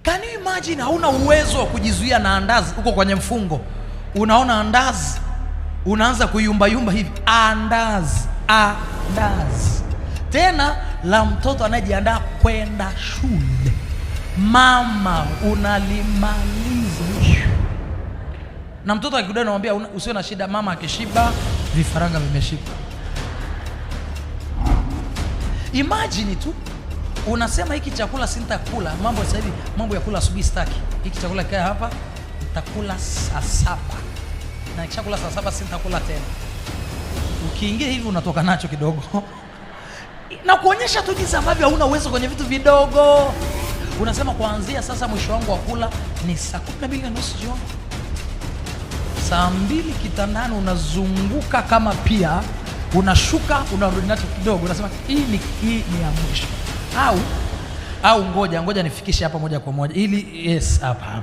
Can you imagine hauna uwezo wa kujizuia na andazi, uko kwenye mfungo, unaona andazi, unaanza kuyumba hivi, andazi tena la mtoto anayejiandaa kwenda shule, mama unalimaliza, na mtoto akikudai namwambia usiwe na shida, mama akishiba vifaranga vimeshiba. Imagine tu unasema hiki chakula sintakula, mambo sasa hivi mambo ya kula asubuhi sitaki, hiki chakula kikae hapa, nitakula saa 7, na nikishakula saa 7 sintakula tena. Ukiingia hivi unatoka nacho kidogo na kuonyesha tu jinsi ambavyo hauna uwezo kwenye vitu vidogo. Unasema kuanzia sasa mwisho wangu wa kula ni saa 12:30 jioni. Saa 2 kitandani unazunguka kama pia, unashuka unarudi nacho kidogo, unasema hii ni ya mwisho, au ngoja nifikishe hapa moja kwa moja ili yes hapa